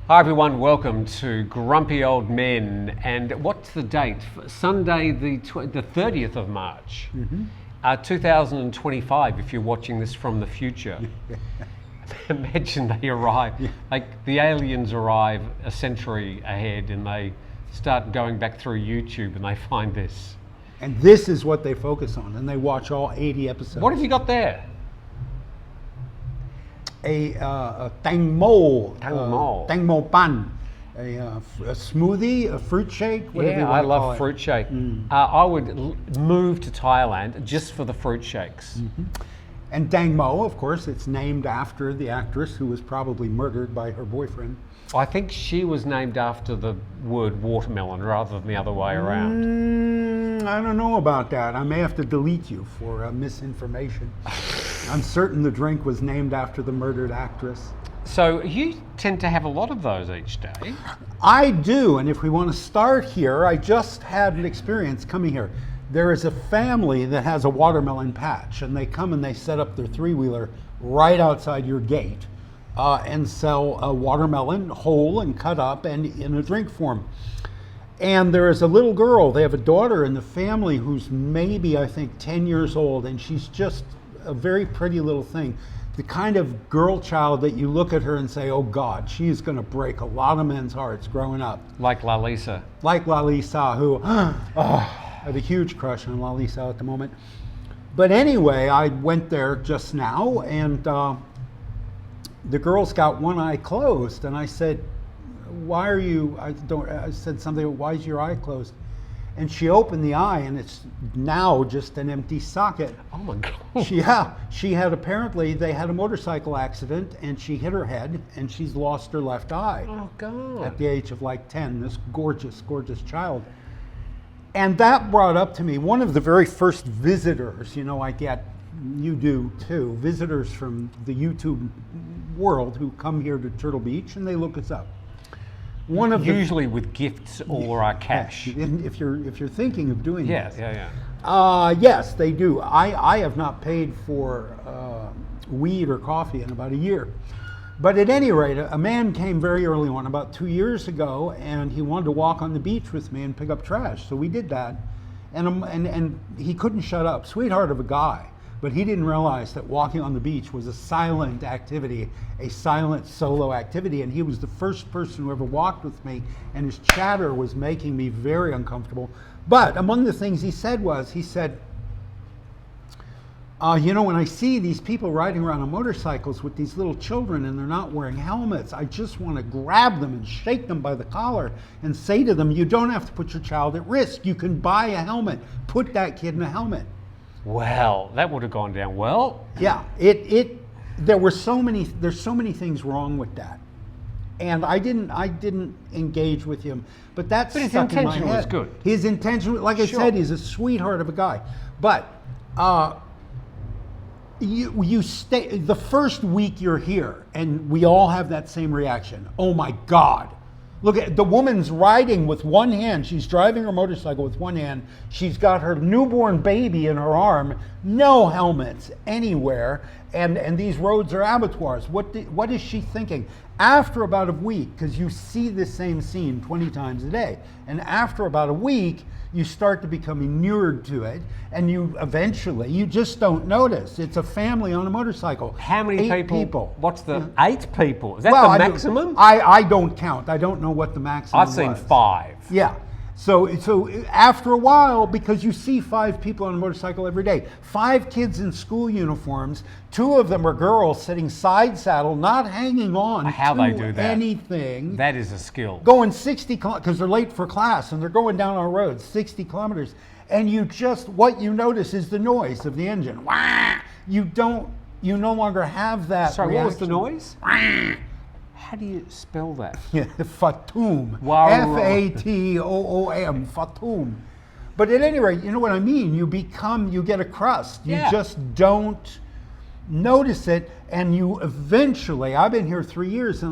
Hi everyone, welcome to Grumpy Old Men. And what's the date? Sunday the 30th of March, 2025 if you're watching this from the future. Imagine they arrive, like the aliens arrive a century ahead and they start going back through YouTube and they find this. And this is what they focus on, and they watch all 80 episodes. What have you got there? A Thang Mo Pan, a smoothie, a fruit shake, whatever you want I to love call it. fruit shake. I would move to Thailand just for the fruit shakes. And Thang Mo, of course, it's named after the actress who was probably murdered by her boyfriend. I think she was named after the word watermelon rather than the other way around. I don't know about that. I may have to delete you for misinformation. I'm certain the drink was named after the murdered actress. So you tend to have a lot of those each day. I do, and if we want to start here, I just had an experience coming here. There is a family that has a watermelon patch, and they come and they set up their three-wheeler right outside your gate and sell a watermelon whole and cut up and in a drink form. And there is a little girl, they have a daughter in the family who's maybe, I think, 10 years old, and she's just a very pretty little thing. The kind of girl child that you look at her and say, oh God, she's gonna break a lot of men's hearts growing up. Like Lalisa. Like Lalisa, who, I have a huge crush on Lalisa at the moment. But anyway, I went there just now, and the girl's got one eye closed, and I said, why are you, I said something, why is your eye closed? And she opened the eye, and it's now just an empty socket. Oh my God. She had apparently, they had a motorcycle accident, and she hit her head, and she's lost her left eye. Oh God. At the age of like 10, this gorgeous, gorgeous child. And that brought up to me one of the very first visitors, you know, I get, you do too, visitors from the YouTube world who come here to Turtle Beach and they look us up. One of Usually with gifts or cash. If you're thinking of doing this. Yes, they do. I have not paid for weed or coffee in about a year. But at any rate, a man came very early on, about 2 years ago, and he wanted to walk on the beach with me and pick up trash. So we did that, and he couldn't shut up. Sweetheart of a guy, but he didn't realize that walking on the beach was a silent activity, a silent solo activity, and he was the first person who ever walked with me, and his chatter was making me very uncomfortable. But among the things he said was, you know, when I see these people riding around on motorcycles with these little children and they're not wearing helmets, I just want to grab them and shake them by the collar and say to them, you don't have to put your child at risk. You can buy a helmet. Put that kid in a helmet. Well, that would have gone down well. Yeah, there's so many things wrong with that. And I didn't engage with him, but that's But his stuck in my intention head. was good. His intention, like I said, he's a sweetheart of a guy. But you stay the first week you're here, and we all have that same reaction. Oh my God. Look at the woman's riding with one hand. She's driving her motorcycle with one hand. She's got her newborn baby in her arm. No helmets anywhere. And these roads are abattoirs. What is she thinking? After about a week, because you see the same scene 20 times a day, and after about a week, you start to become inured to it, and you just don't notice. It's a family on a motorcycle. How many 8 people? What's the 8 people? Is that the maximum? I don't count. I don't know what the maximum I've seen 5. Yeah. So after a while, because you see 5 people on a motorcycle every day, 5 kids in school uniforms, 2 of them are girls sitting side saddle, not hanging on How to they do that. anything. That is a skill. Going 60 kilometers, because they're late for class, and they're going down our road 60 kilometers. And what you notice is the noise of the engine. Wah! You no longer have that Sorry, reaction. what was the noise? Wah! How do you spell that? Fatum. Wow. F-A-T-O-O-M. Fatum. But at any rate, you know what I mean? You get a crust. You just don't notice it, and you eventually, I've been here 3 years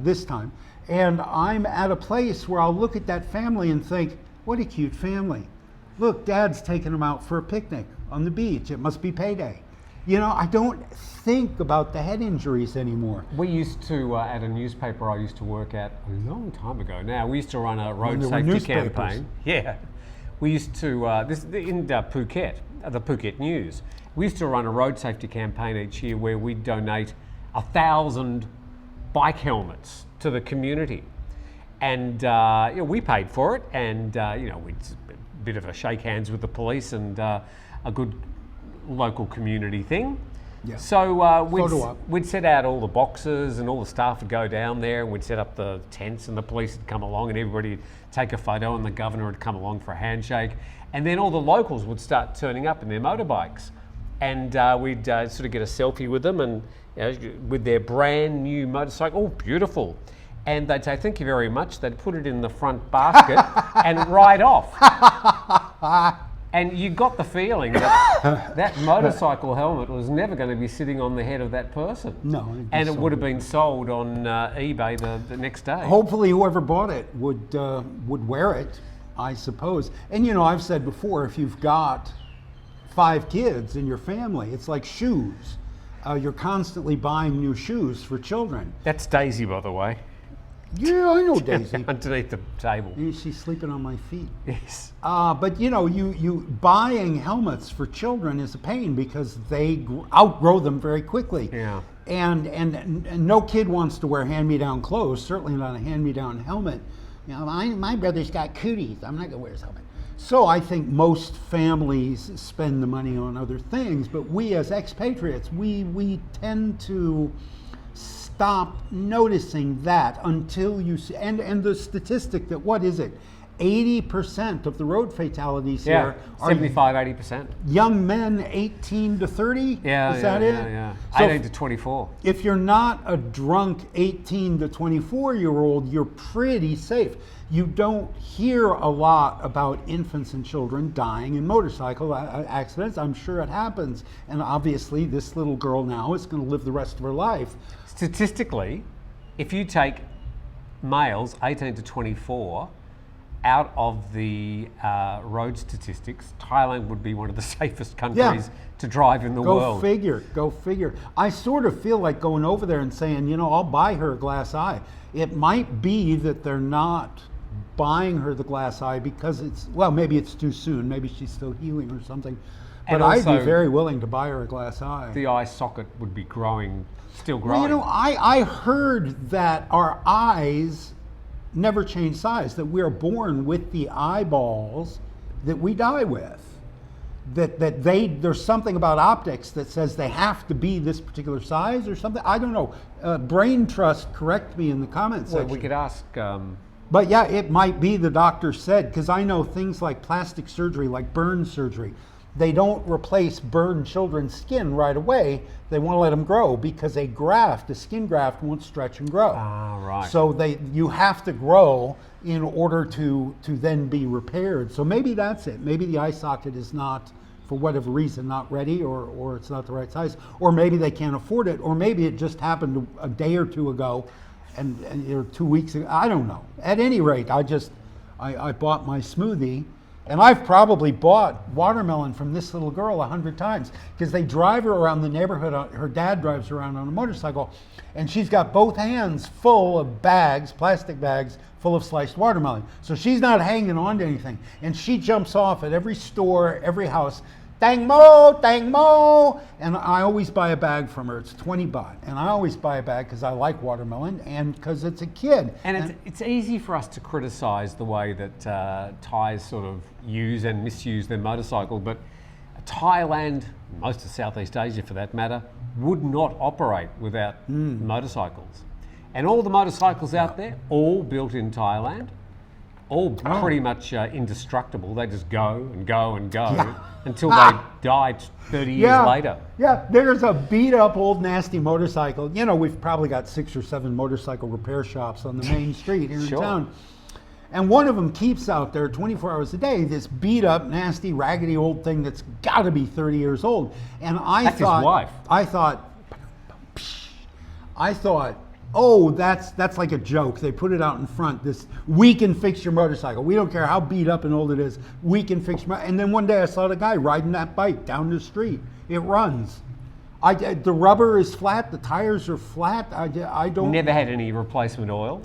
this time, and I'm at a place where I'll look at that family and think, what a cute family. Look, Dad's taking them out for a picnic on the beach. It must be payday. I don't think about the head injuries anymore. We used to, at a newspaper I used to work at a long time ago now, we used to run a road safety campaign. Yeah. We used to, this in Phuket, the Phuket News, we used to run a road safety campaign each year where we'd donate 1,000 bike helmets to the community. And we paid for it, and we'd a bit of a shake hands with the police and a good local community thing. Yeah. So we'd set out all the boxes, and all the staff would go down there, and we'd set up the tents, and the police would come along, and everybody would take a photo, and the governor would come along for a handshake, and then all the locals would start turning up in their motorbikes, and we'd sort of get a selfie with them, and with their brand new motorcycle, oh, beautiful. And they'd say, thank you very much. They'd put it in the front basket and ride off. And you got the feeling that that motorcycle helmet was never going to be sitting on the head of that person. No. And it would have been sold on eBay the next day. Hopefully whoever bought it would wear it, I suppose. And I've said before, if you've got 5 kids in your family, it's like shoes. You're constantly buying new shoes for children. That's Daisy, by the way. Yeah, I know Daisy. Underneath the table. She's sleeping on my feet. Yes. But you buying helmets for children is a pain because they outgrow them very quickly. Yeah. And no kid wants to wear hand-me-down clothes. Certainly not a hand-me-down helmet. My brother's got cooties. I'm not gonna wear his helmet. So I think most families spend the money on other things, but we as expatriates, we tend to stop noticing that until you see, and the statistic that, what is it, 80% of the road fatalities here are 75-80%. Young men 18 to 30? Yeah, is that it? Yeah. So 18 to 24. If you're not a drunk 18 to 24-year-old, you're pretty safe. You don't hear a lot about infants and children dying in motorcycle accidents. I'm sure it happens. And obviously this little girl now is going to live the rest of her life. Statistically, if you take males 18 to 24 out of the road statistics, Thailand would be one of the safest countries to drive in the world. Go figure. I sort of feel like going over there and saying, I'll buy her a glass eye. It might be that they're not buying her the glass eye because maybe it's too soon. Maybe she's still healing or something. But I'd be very willing to buy her a glass eye. The eye socket would be still growing. Well, I heard that our eyes never change size, that we're born with the eyeballs that we die with. That there's something about optics that says they have to be this particular size or something. I don't know. Brain Trust, correct me in the comments section. Well, we could ask... But yeah, it might be the doctor said, because I know things like plastic surgery, like burn surgery, they don't replace burned children's skin right away. They want to let them grow because a skin graft won't stretch and grow. Ah, right. So you have to grow in order to then be repaired. So maybe that's it. Maybe the eye socket is not, for whatever reason, not ready, or it's not the right size, or maybe they can't afford it, or maybe it just happened a day or two ago, and 2 weeks ago. I don't know. At any rate, I bought my smoothie. And I've probably bought watermelon from this little girl 100 times because they drive her around the neighborhood. Her dad drives her around on a motorcycle, and she's got both hands full of bags, plastic bags, full of sliced watermelon. So she's not hanging on to anything. And she jumps off at every store, every house, Tang mo, and I always buy a bag from her. It's 20 baht, and I always buy a bag because I like watermelon and because it's a kid. And it's easy for us to criticise the way that Thais sort of use and misuse their motorcycle, but Thailand, most of Southeast Asia for that matter, would not operate without motorcycles. And all the motorcycles out there, all built in Thailand, all pretty much indestructible. They just go and go and go until they die 30 years later. Yeah, there's a beat up old nasty motorcycle. We've probably got 6 or 7 motorcycle repair shops on the main street here in town. And one of them keeps out there 24 hours a day, this beat up, nasty, raggedy old thing that's got to be 30 years old. And That's his wife. I thought, oh, that's like a joke. They put it out in front. We can fix your motorcycle. We don't care how beat up and old it is. We can fix your. And then one day I saw the guy riding that bike down the street. It runs. The rubber is flat. The tires are flat. I don't. Never had any replacement oil?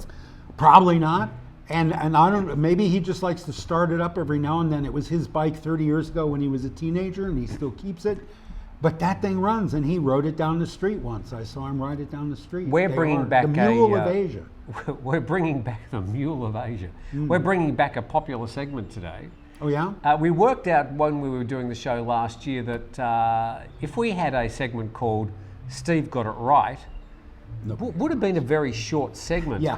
Probably not. And I don't. Maybe he just likes to start it up every now and then. It was his bike 30 years ago when he was a teenager, and he still keeps it. But that thing runs, and he rode it down the street once. I saw him ride it down the street. We're bringing back the Mule of Asia. We're bringing back the Mule of Asia. We're bringing back a popular segment today. Oh yeah? We worked out when we were doing the show last year that if we had a segment called Steve Got It Right, would have been a very short segment. Yeah.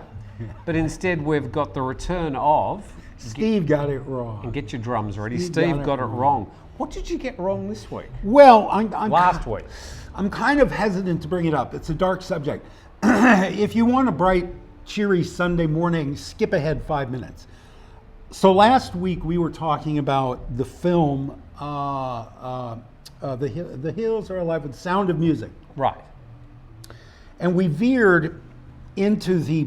But instead we've got the return of... Steve got it wrong. And get your drums ready. Steve got it wrong. What did you get wrong this week? Well, last week. I'm kind of hesitant to bring it up. It's a dark subject. If you want a bright, cheery Sunday morning, skip ahead 5 minutes. So last week we were talking about the film The Hills Are Alive with the Sound of Music. Right. And we veered into the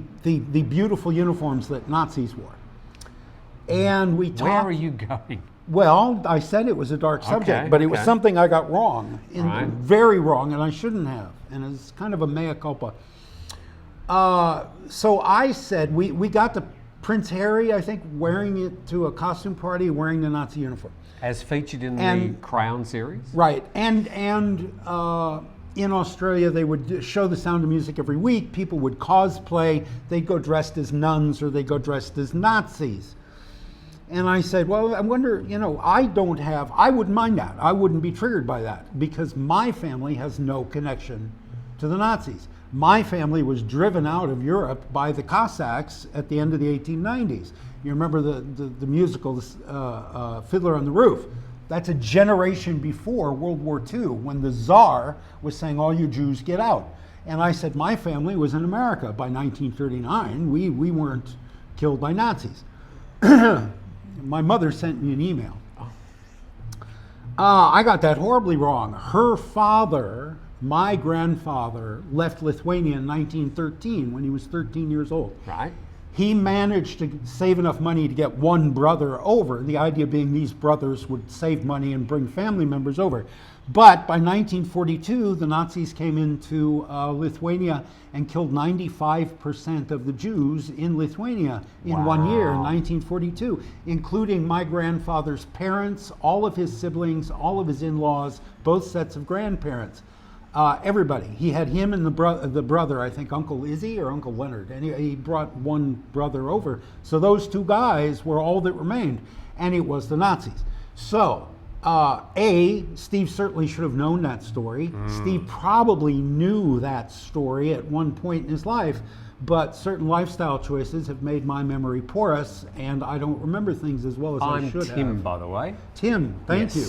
beautiful uniforms that Nazis wore. And we talked... Where are you going? Well, I said it was a dark subject, but it was something I got wrong, very wrong, and I shouldn't have. And it's kind of a mea culpa. So I said, we got to Prince Harry, I think, wearing it to a costume party, wearing the Nazi uniform. As featured in the Crown series? Right. And in Australia, they would show the Sound of Music every week. People would cosplay. They'd go dressed as nuns or they'd go dressed as Nazis. And I said, well, I wonder, I wouldn't mind that. I wouldn't be triggered by that because my family has no connection to the Nazis. My family was driven out of Europe by the Cossacks at the end of the 1890s. You remember the musical Fiddler on the Roof. That's a generation before World War II when the Tsar was saying, all you Jews get out. And I said, my family was in America by 1939. We weren't killed by Nazis. My mother sent me an email. I got that horribly wrong. Her father, my grandfather, left Lithuania in 1913 when he was 13 years old. Right. He managed to save enough money to get one brother over, the idea being these brothers would save money and bring family members over. But by 1942, the Nazis came into Lithuania and killed 95% of the Jews in Lithuania in 1 year, in 1942, including my grandfather's parents, all of his siblings, all of his in-laws, both sets of grandparents. Everybody. He had him and the brother, I think Uncle Izzy or Uncle Leonard, and he brought one brother over. So those two guys were all that remained, and it was the Nazis. So, Steve certainly should have known that story. Steve probably knew that story at one point in his life, but certain lifestyle choices have made my memory porous, and I don't remember things as well as I should have. I'm Tim, by the way. Tim, thank you.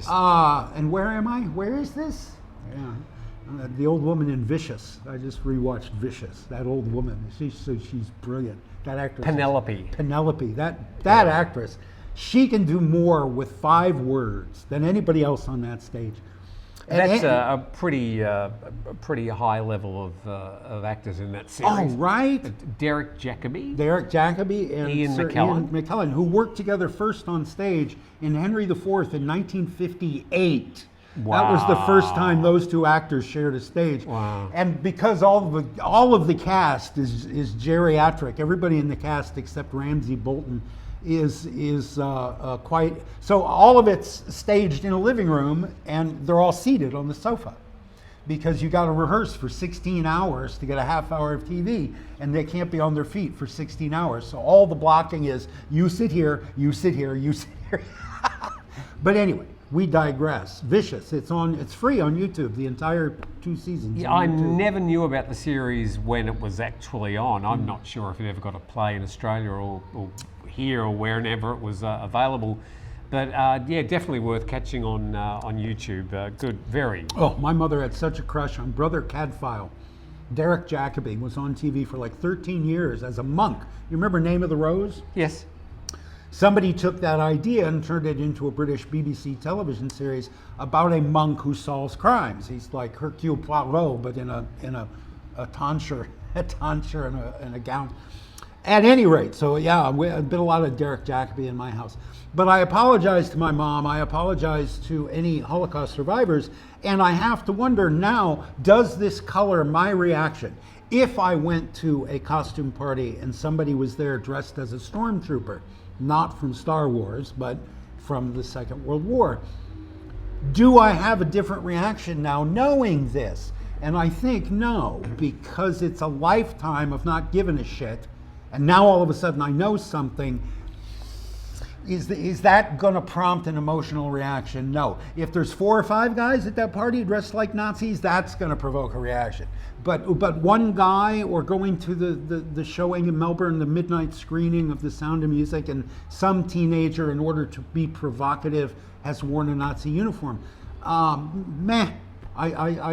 And where am I? Where is this? Yeah, the old woman in Vicious. I just rewatched Vicious. That old woman. She's brilliant. That actress. Penelope. That actress. She can do more with 5 words than anybody else on that stage. That's a pretty high level of actors in that series. Oh, right. Derek Jacobi. And Ian Sir McKellen. Ian McKellen, who worked together first on stage in Henry IV in 1958. Wow. That was the first time those two actors shared a stage. Wow. And because all of the cast is geriatric, everybody in the cast except Ramsay Bolton is quite, so all of it's staged in a living room and they're all seated on the sofa because you got to rehearse for 16 hours to get a half hour of TV and they can't be on their feet for 16 hours. So all the blocking is you sit here, you sit here, you sit here. But anyway, we digress. Vicious. It's free on YouTube. The entire 2 seasons. Yeah, I never knew about the series when it was actually on. I'm not sure if it ever got a play in Australia or here or wherever it was available. But yeah, definitely worth catching on YouTube. Good, very. Oh, my mother had such a crush on Brother Cadfael. Derek Jacobi was on TV for like 13 years as a monk. You remember Name of the Rose? Yes. Somebody took that idea and turned it into a British BBC television series about a monk who solves crimes. He's like Hercule Poirot, but in a tonsure and a gown. At any rate, so yeah, I've been a lot of Derek Jacobi in my house. But I apologize to my mom. I apologize to any Holocaust survivors. And I have to wonder now, does this color my reaction? If I went to a costume party and somebody was there dressed as a stormtrooper, not from Star Wars, but from the Second World War, do I have a different reaction now knowing this? And I think no, because it's a lifetime of not giving a shit. And now all of a sudden I know something. Is that going to prompt an emotional reaction? No. If there's 4 or 5 guys at that party dressed like Nazis, that's going to provoke a reaction. But one guy, or going to the showing in Melbourne, the midnight screening of The Sound of Music, and some teenager, in order to be provocative, has worn a Nazi uniform. I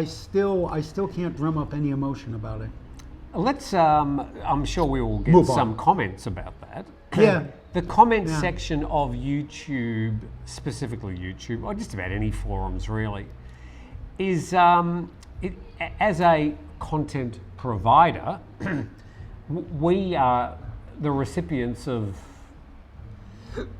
still can't drum up any emotion about it. Let's, I'm sure we will get some comments about that. Yeah. The comment section of YouTube, specifically YouTube, or just about any forums really, is, as a content provider, we are the recipients of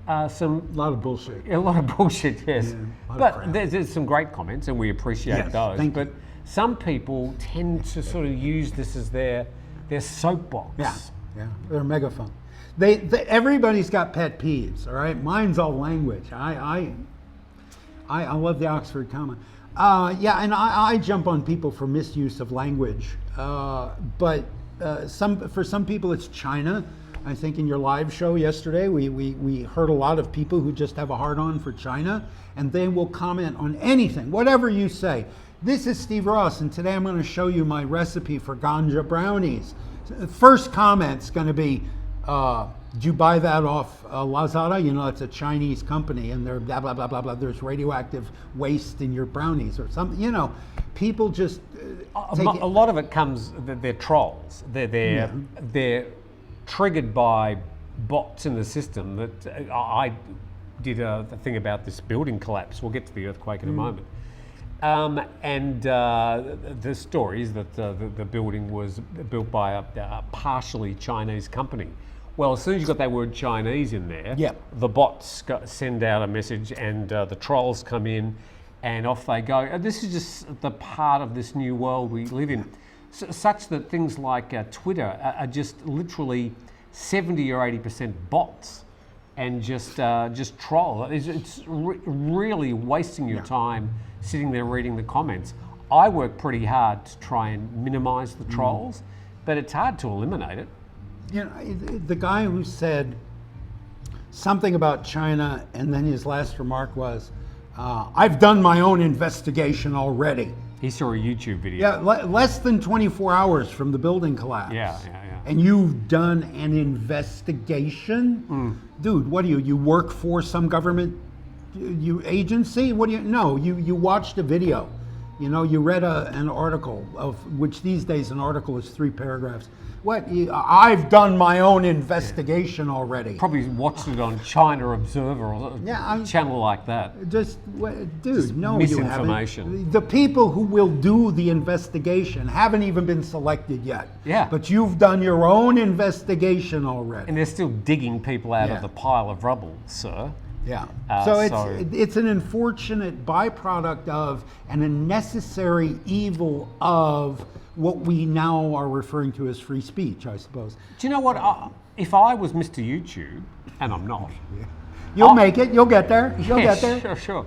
a lot of bullshit. A lot of bullshit, yes. Yeah, but there's some great comments, and we appreciate those. Thank but you. Some people tend to sort of use this as their soapbox. Yeah, they're a megaphone. Everybody's got pet peeves, all right? Mine's all language. I love the Oxford comma. And I jump on people for misuse of language. But for some people it's China. I think in your live show yesterday, we heard a lot of people who just have a hard-on for China, and they will comment on anything, whatever you say. This is Steve Ross, and today I'm going to show you my recipe for ganja brownies. First comment's going to be, did you buy that off Lazada? You know, it's a Chinese company, and they're blah, blah, blah, blah, blah. There's radioactive waste in your brownies or something. You know, people just a lot of it comes, they're trolls. They're triggered by bots in the system. That I did a thing about this building collapse. We'll get to the earthquake in a moment. The story is that the building was built by a partially Chinese company. Well, as soon as you've got that word Chinese in there, the bots send out a message, and the trolls come in, and off they go. This is just the part of this new world we live in, such that things like Twitter are just literally 70 or 80% bots, and just troll. It's really wasting your time sitting there reading the comments. I work pretty hard to try and minimize the trolls, but it's hard to eliminate it. You know, the guy who said something about China, and then his last remark was, I've done my own investigation already. He saw a YouTube video. Yeah, less than 24 hours from the building collapse. Yeah. And you've done an investigation? Dude, what do you work for some government agency? What do you, no, you watched a video. You know, you read an article, of which these days an article is 3 paragraphs. I've done my own investigation already. Probably watched it on China Observer or a channel like that. Just no, misinformation. You haven't. The people who will do the investigation haven't even been selected yet. Yeah. But you've done your own investigation already. And they're still digging people out of the pile of rubble, sir. Yeah. So it's an unfortunate byproduct of, and a necessary evil of, what we now are referring to as free speech, I suppose. Do you know what? If I was Mr. YouTube, and I'm not. You'll make it. You'll get there. You'll get there. Sure.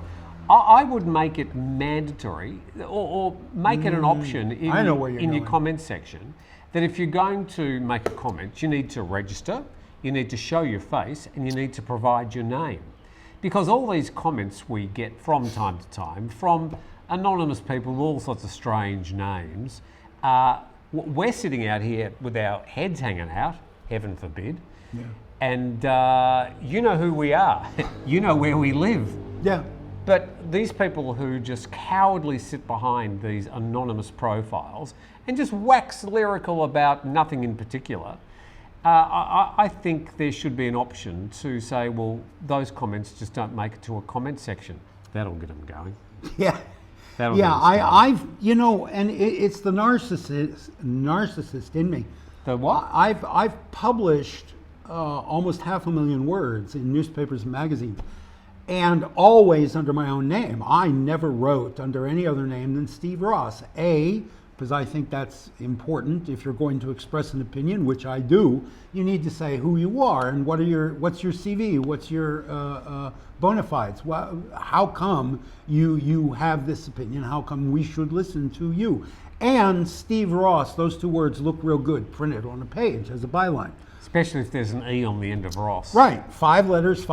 I would make it mandatory, or make it an option in your comment section, that if you're going to make a comment, you need to register, you need to show your face, and you need to provide your name. Because all these comments we get from time to time from anonymous people with all sorts of strange names, we're sitting out here with our heads hanging out, heaven forbid, and you know who we are, you know where we live. Yeah. But these people who just cowardly sit behind these anonymous profiles and just wax lyrical about nothing in particular, I think there should be an option to say, well, those comments just don't make it to a comment section. That'll get them going. Yeah. I've, you know, and it's the narcissist in me. The what? I've published almost 500,000 words in newspapers and magazines, and always under my own name. I never wrote under any other name than Steve Ross. Because I think that's important. If you're going to express an opinion, which I do, you need to say who you are and what's your CV, what's your bona fides. Well, how come you have this opinion? How come we should listen to you? And Steve Ross, those two words look real good printed on a page as a byline. Especially if there's an E on the end of Ross. Right, 5 letters,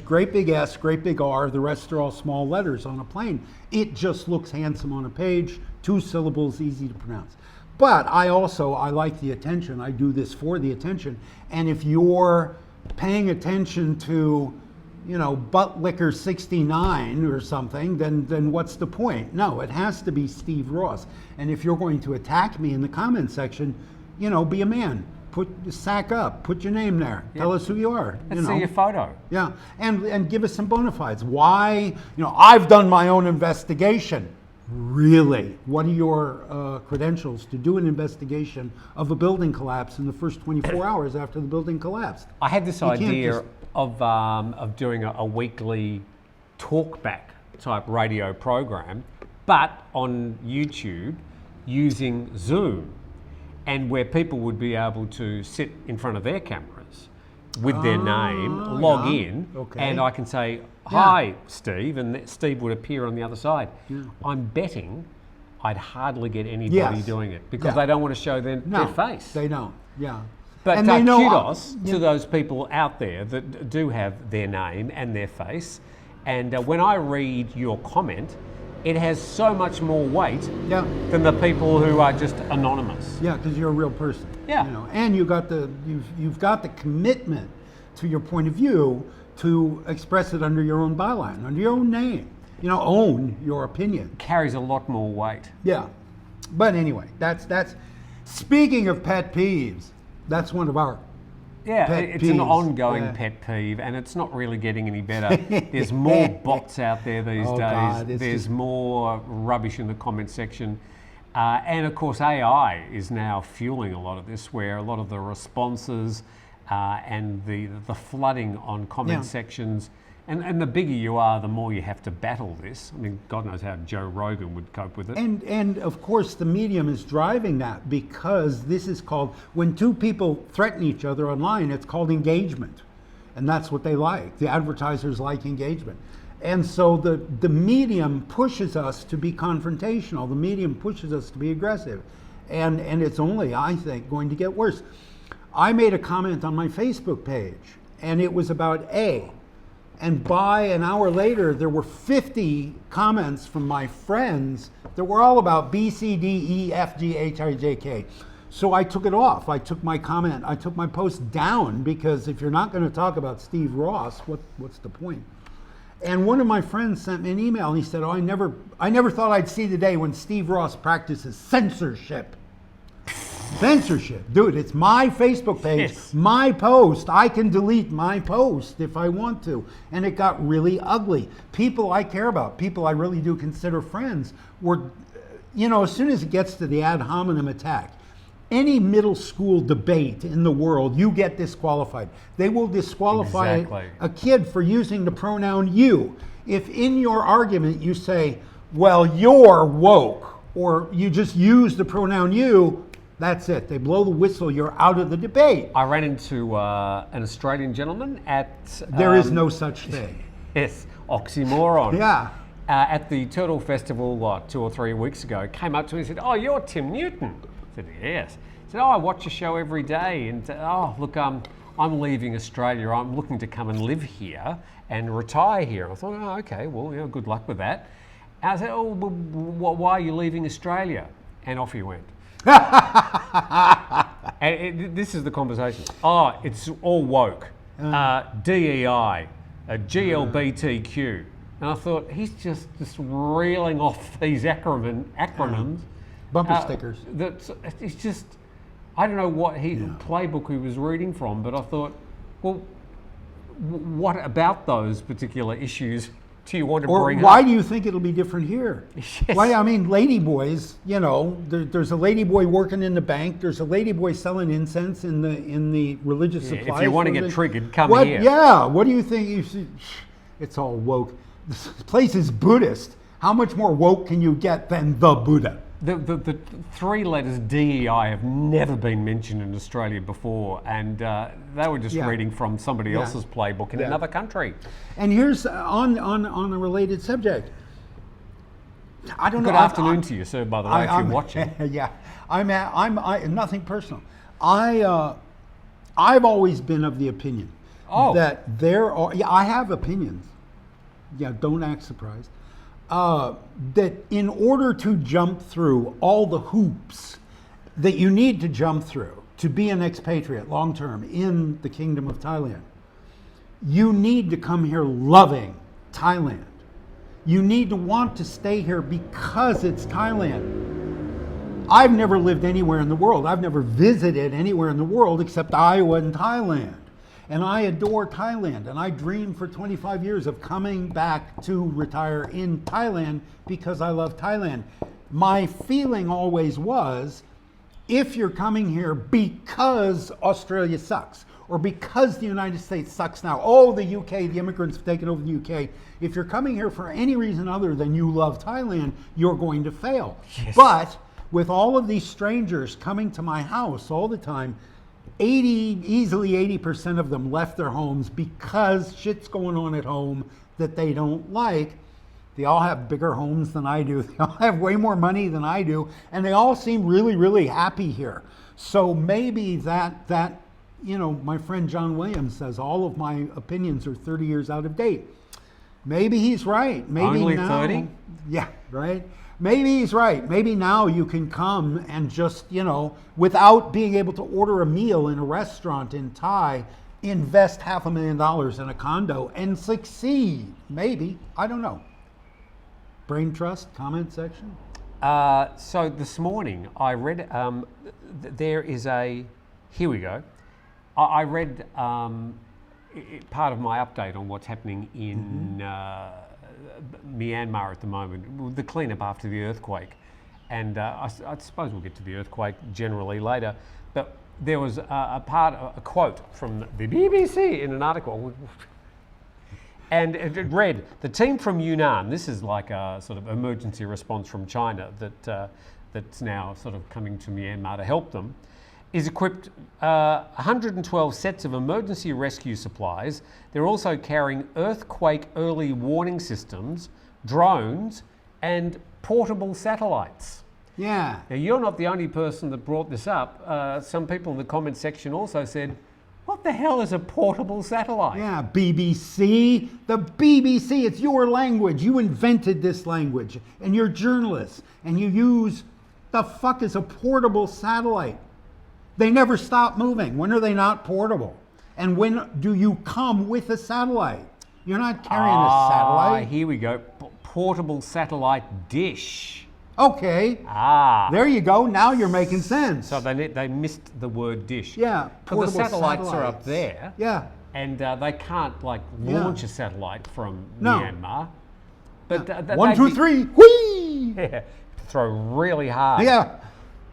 great big S, great big R, the rest are all small letters on a plane. It just looks handsome on a page, 2 syllables, easy to pronounce. But I like the attention, I do this for the attention. And if you're paying attention to, Butt Licker 69 or something, then what's the point? No, it has to be Steve Ross. And if you're going to attack me in the comment section, be a man. Sack up, put your name there. Yep. Tell us who you are. Let's see your photo. Yeah, and give us some bona fides. Why, I've done my own investigation. Really? What are your credentials to do an investigation of a building collapse in the first 24 hours after the building collapsed? I had this idea of doing a weekly talkback type radio program, but on YouTube using Zoom. And where people would be able to sit in front of their cameras with their name, log in, and I can say, hi, Steve, and Steve would appear on the other side. Yeah. I'm betting I'd hardly get anybody doing it because they don't want to show their face. They don't, yeah. But kudos to those people out there that do have their name and their face. And when I read your comment, it has so much more weight than the people who are just anonymous. Yeah, because you're a real person. Yeah, and you've got the commitment to your point of view to express it under your own byline, under your own name. Own your opinion. Carries a lot more weight. Yeah, but anyway, that's. Speaking of pet peeves, that's one of our. Yeah, it's an ongoing pet peeve, and it's not really getting any better. There's more bots out there these days. God, there's more rubbish in the comment section. And of course, AI is now fueling a lot of this, where a lot of the responses and the flooding on comment sections, and the bigger you are, the more you have to battle this. I mean, God knows how Joe Rogan would cope with it. And of course, the medium is driving that because this is called, when two people threaten each other online, it's called engagement. And that's what they like. The advertisers like engagement. And so the medium pushes us to be confrontational. The medium pushes us to be aggressive. And it's only, I think, going to get worse. I made a comment on my Facebook page, and it was about A. And by an hour later, there were 50 comments from my friends that were all about B, C, D, E, F, G, H, I, J, K. So I took it off. I took my post down, because if you're not going to talk about Steve Ross, what's the point? And one of my friends sent me an email, and he said, I never thought I'd see the day when Steve Ross practices censorship. Censorship. Dude, it's my Facebook page, my post. I can delete my post if I want to. And it got really ugly. People I care about, people I really do consider friends, were, as soon as it gets to the ad hominem attack, any middle school debate in the world, you get disqualified. They will disqualify a kid for using the pronoun you. If in your argument you say, well, you're woke, or you just use the pronoun you, that's it. They blow the whistle. You're out of the debate. I ran into an Australian gentleman at... There is no such thing. Yes, oxymoron. Yeah. At the Turtle Festival 2 or 3 weeks ago, came up to me and said, oh, you're Tim Newton. I said, yes. He said, oh, I watch your show every day. And, look, I'm leaving Australia. I'm looking to come and live here and retire here. I thought, oh, okay, well, good luck with that. And I said, oh, well, why are you leaving Australia? And off he went. And this is the conversation. Oh, it's all woke. DEI, GLBTQ. And I thought, he's just reeling off these acronyms. Bumper stickers. It's just, I don't know what playbook he was reading from, but I thought, well, what about those particular issues Do you want to or bring why up? do you think it'll be different here? Yes. Why? I mean, ladyboys. There's a ladyboy working in the bank. There's a ladyboy selling incense in the religious supplies. If you want to get triggered, come what, here. Yeah. What do you think? It's all woke. This place is Buddhist. How much more woke can you get than the Buddha? The three letters DEI have never been mentioned in Australia before, and they were just reading from somebody else's playbook in another country. And here's on a related subject. I don't know. Good afternoon to you, sir. By the way, if you're watching. Yeah, I'm nothing personal. I've always been of the opinion that there are. Yeah, I have opinions. Yeah, don't act surprised. That in order to jump through all the hoops that you need to jump through to be an expatriate long term in the Kingdom of Thailand, you need to come here loving Thailand. You need to want to stay here because it's Thailand. I've never lived anywhere in the world. I've never visited anywhere in the world except Iowa and Thailand. And I adore Thailand, and I dreamed for 25 years of coming back to retire in Thailand because I love Thailand. My feeling always was, if you're coming here because Australia sucks, or because the United States sucks now, the UK, the immigrants have taken over the UK, if you're coming here for any reason other than you love Thailand, you're going to fail. Yes. But with all of these strangers coming to my house all the time, easily 80% of them left their homes because shit's going on at home that they don't like. They all have bigger homes than I do. They all have way more money than I do. And they all seem really, really happy here. So maybe that my friend John Williams says all of my opinions are 30 years out of date. Maybe he's right. Maybe only now, 30? Yeah, right. Maybe he's right. Maybe now you can come and just, without being able to order a meal in a restaurant in Thai, invest $500,000 in a condo and succeed. Maybe. I don't know. Brain Trust, comment section? So this morning I read, there is a, here we go. I read part of my update on what's happening in Myanmar at the moment, the cleanup after the earthquake, and I suppose we'll get to the earthquake generally later, but there was a quote from the BBC in an article, and it read, the team from Yunnan, this is like a sort of emergency response from China that's now sort of coming to Myanmar to help them, is equipped 112 sets of emergency rescue supplies. They're also carrying earthquake early warning systems, drones, and portable satellites. Yeah. Now, you're not the only person that brought this up. Some people in the comment section also said, what the hell is a portable satellite? Yeah, BBC. The BBC, it's your language. You invented this language, and you're journalists, and you use, the fuck is a portable satellite? They never stop moving. When are they not portable? And when do you come with a satellite? You're not carrying a satellite. Here we go. Portable satellite dish. Okay. There you go. Now you're making sense. So they missed the word dish. Yeah. But the satellites are up there. Yeah. And they can't launch a satellite from Myanmar. But 1, 2, 3. Whee! Yeah. Throw really hard. Yeah.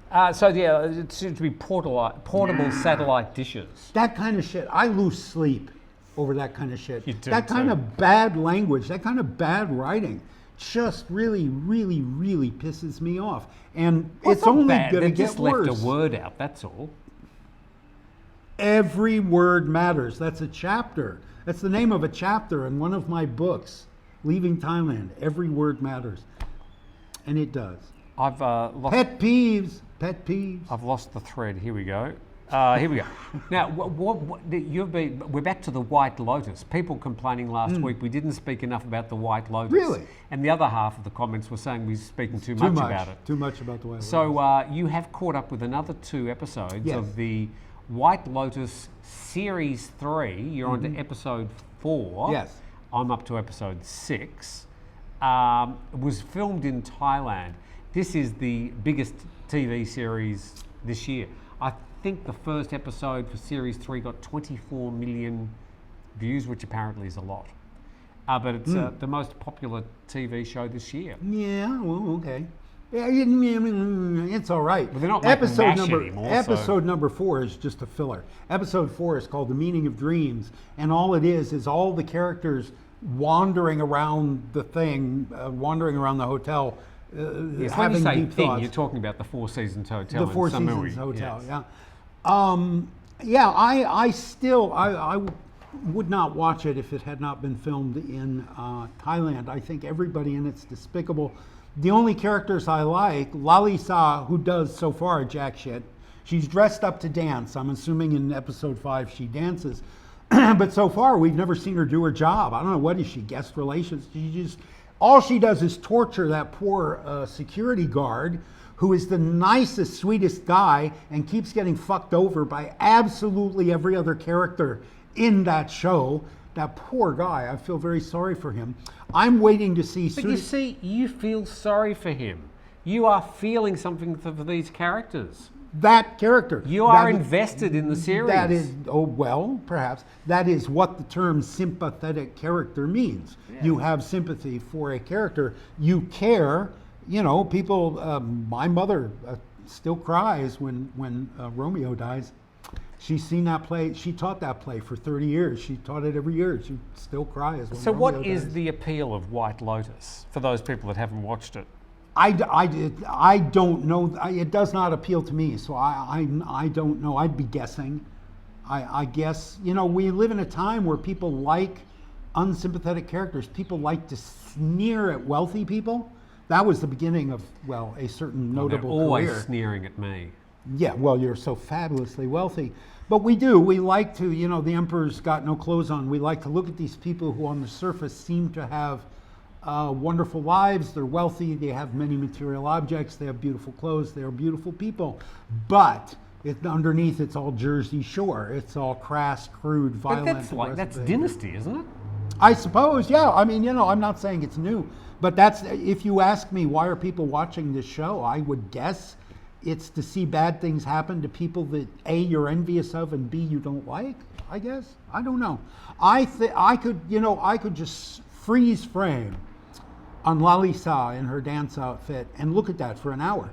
It seems to be portable satellite dishes. That kind of shit, I lose sleep over that kind of shit. You do that kind of bad language, that kind of bad writing, just really, really, really pisses me off. And it's only going to get just worse. Left a word out, that's all. Every word matters. That's a chapter. That's the name of a chapter in one of my books, Leaving Thailand. Every word matters. And it does. I've lost... Pet peeves. I've lost the thread. Here we go. Here we go. Now, we're back to the White Lotus. People complaining last week we didn't speak enough about the White Lotus. Really? And the other half of the comments were saying we're speaking too much about it. Too much about the White Lotus. So you have caught up with another 2 episodes of the White Lotus Series 3. You're on to episode 4. Yes. I'm up to episode 6. It was filmed in Thailand. This is the biggest TV series this year. I think the first episode for Series 3 got 24 million views, which apparently is a lot. But it's the most popular TV show this year. Yeah, well, okay. Yeah, it's all right. But they're not making MASH anymore. Episode number 4 is just a filler. Episode 4 is called The Meaning of Dreams, and all it is all the characters wandering around the thing, wandering around the hotel, yes, having when you say deep thing, thoughts. You're talking about the Four Seasons Hotel. The Four in Samui. Seasons Hotel, yes. yeah. I would not watch it if it had not been filmed in Thailand. I think everybody in it's despicable. The only characters I like, Lalisa, who does so far jack shit. She's dressed up to dance. I'm assuming in episode 5 she dances. But so far we've never seen her do her job. I don't know, what is she, guest relations? All she does is torture that poor security guard, who is the nicest, sweetest guy and keeps getting fucked over by absolutely every other character in that show. That poor guy, I feel very sorry for him. I'm waiting to see... But you see, you feel sorry for him. You are feeling something for these characters. That character. You are invested in the series. That is, oh, well, perhaps. That is what the term sympathetic character means. Yeah. You have sympathy for a character. You care. You know, people, my mother still cries when Romeo dies. She's seen that play. She taught that play for 30 years. She taught it every year. She still cries when So Romeo what is dies. the appeal of White Lotus for those people that haven't watched it? I don't know. It does not appeal to me, so I don't know. I'd be guessing. I guess, you know, we live in a time where people like unsympathetic characters. People like to sneer at wealthy people. That was the beginning of, well, a certain notable they're always career. Sneering at me. Yeah, well, you're so fabulously wealthy. But we do. We like to, you know, the emperor's got no clothes on. We like to look at these people who on the surface seem to have wonderful lives. They're wealthy. They have many material objects. They have beautiful clothes. They are beautiful people. But underneath, it's all Jersey Shore. It's all crass, crude, violent. But that's Dynasty, isn't it? I suppose, yeah. I mean, you know, I'm not saying it's new. But that's, if you ask me, why are people watching this show? I would guess it's to see bad things happen to people that A, you're envious of, and B, you don't like, I guess. I don't know. I could just freeze frame on Lalisa in her dance outfit and look at that for an hour.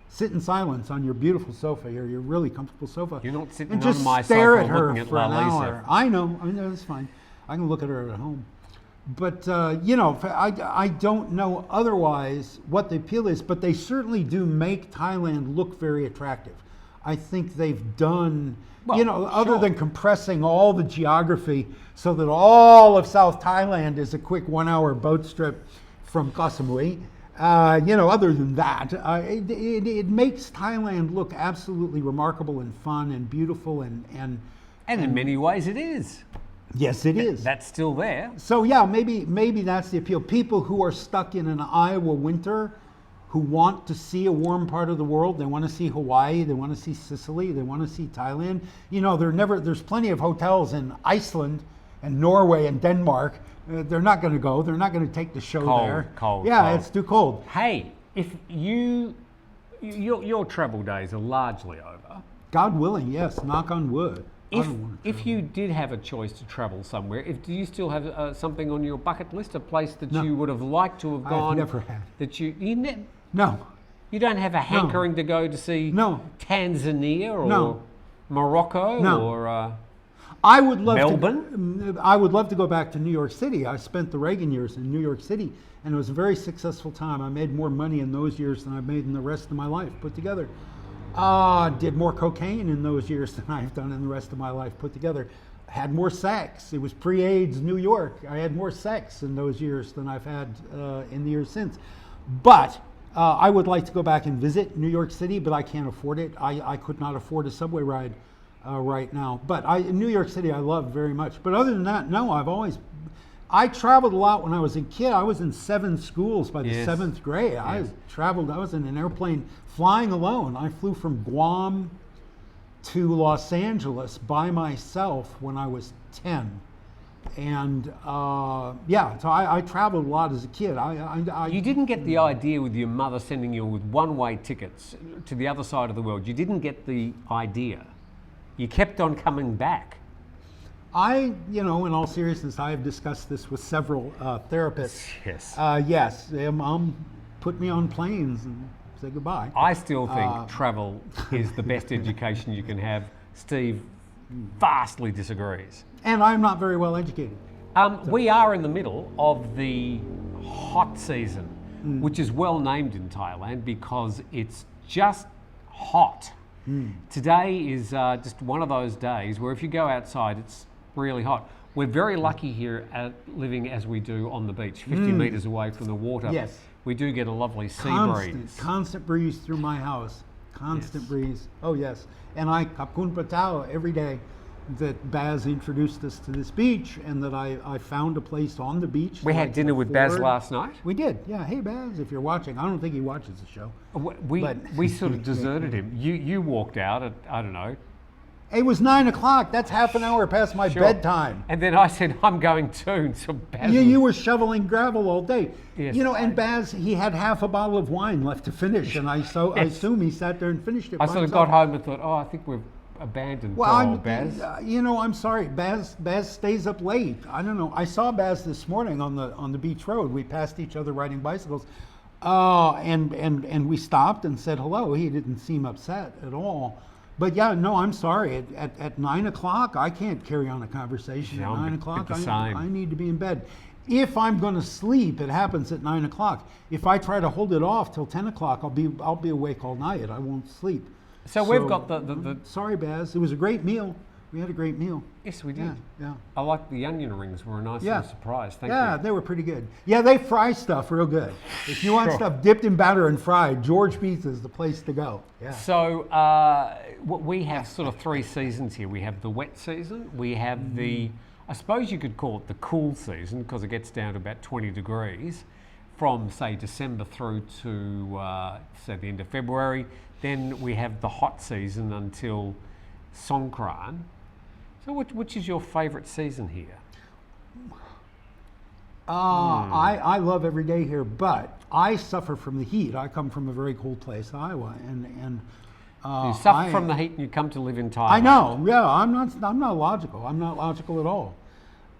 Sit in silence on your beautiful sofa, your really comfortable sofa. You're not sitting and on just my stare sofa at her looking at for an Lalisa. hour. I know, that's fine. I can look at her at home. But, you know, I don't know otherwise what the appeal is, but they certainly do make Thailand look very attractive. I think they've done, well, you know, other sure. than compressing all the geography so that all of South Thailand is a quick 1-hour boat trip from Koh Samui. You know, other than that, it makes Thailand look absolutely remarkable and fun and beautiful and in many ways it is. Yes, it is. That's still there. So yeah, maybe that's the appeal. People who are stuck in an Iowa winter, who want to see a warm part of the world, they want to see Hawaii, they want to see Sicily, they want to see Thailand. You know, there's plenty of hotels in Iceland and Norway and Denmark. They're not going to go. They're not going to take the show there. Cold. Yeah, it's too cold. Hey, if your travel days are largely over. God willing, yes. Knock on wood. If you did have a choice to travel somewhere, do you still have something on your bucket list, a place that you would have liked to have gone? I've never had. That No. You don't have a hankering to go to see Tanzania or Morocco or I would love Melbourne? I would love to go back to New York City. I spent the Reagan years in New York City, and it was a very successful time. I made more money in those years than I've made in the rest of my life put together. Did more cocaine in those years than I've done in the rest of my life put together. Had more sex. It was pre-AIDS New York. I had more sex in those years than I've had in the years since. But I would like to go back and visit New York City, but I can't afford it. I could not afford a subway ride right now. But New York City I love very much. But other than that, no, I traveled a lot when I was a kid. I was in 7 schools by the 7th grade. Yes. I traveled. I was in an airplane flying alone. I flew from Guam to Los Angeles by myself when I was 10. And so I traveled a lot as a kid. You didn't get the idea with your mother sending you with one-way tickets to the other side of the world. You didn't get the idea. You kept on coming back. in all seriousness, I have discussed this with several therapists. Yes. Yes, their mom put me on planes and say goodbye. I still think travel is the best education you can have. Steve vastly disagrees. And I'm not very well educated. We are in the middle of the hot season, which is well named in Thailand because it's just hot. Today is just one of those days where if you go outside, it's really hot. We're very lucky here at living as we do on the beach, 50 metres away from the water. Yes. We do get a lovely sea breeze. Constant breeze through my house. Constant breeze. Oh, yes. And I kapun patao every day that Baz introduced us to this beach and that I found a place on the beach. We had dinner with Baz last night. We did. Yeah. Hey, Baz, if you're watching. I don't think he watches the show. We sort of deserted him. You walked out at, I don't know. It was 9 o'clock. That's half an hour past my bedtime. And then I said, I'm going too. So Baz you were shoveling gravel all day. Yes. And Baz, he had half a bottle of wine left to finish. And I assume he sat there and finished it. I sort of got home and thought, I think we've abandoned Baz. I'm sorry. Baz stays up late. I don't know. I saw Baz this morning on the beach road. We passed each other riding bicycles. And we stopped and said hello. He didn't seem upset at all. But yeah, no, I'm sorry. At 9 o'clock, I can't carry on a conversation. At 9 o'clock, I need to be in bed. If I'm going to sleep, it happens at 9 o'clock. If I try to hold it off till 10 o'clock, I'll be awake all night. I won't sleep. So we've got the Sorry, Baz. It was a great meal. We had a great meal. Yes, we did. Yeah. I like the onion rings. Were a nice little surprise. Thank you. Yeah, they were pretty good. Yeah, they fry stuff real good. If you want stuff dipped in batter and fried, George Pizza is the place to go. Yeah. So we have sort of 3 seasons here. We have the wet season. We have the, I suppose you could call it the cool season because it gets down to about 20 degrees from, say, December through to, say, the end of February. Then we have the hot season until Songkran. So which is your favourite season here? I love every day here, but I suffer from the heat. I come from a very cold place, Iowa, and you suffer from the heat and you come to live in Thailand. I know. Yeah, I'm not logical. I'm not logical at all.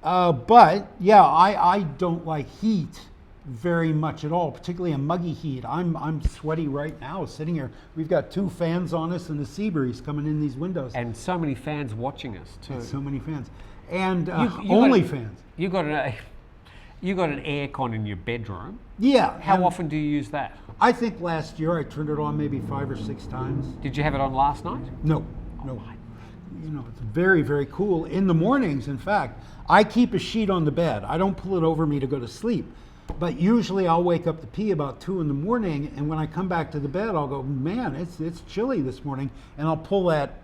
But yeah, I don't like heat very much at all, particularly a muggy heat. I'm sweaty right now sitting here. We've got 2 fans on us and a sea breeze coming in these windows. And so many fans watching us too. And so many fans. And only fans. You got an air con in your bedroom. Yeah. How often do you use that? I think last year I turned it on maybe 5 or 6 times. Did you have it on last night? No. It's very, very cool. In the mornings, in fact, I keep a sheet on the bed. I don't pull it over me to go to sleep. But usually I'll wake up to pee about 2 in the morning, and when I come back to the bed, I'll go, man, it's chilly this morning, and I'll pull that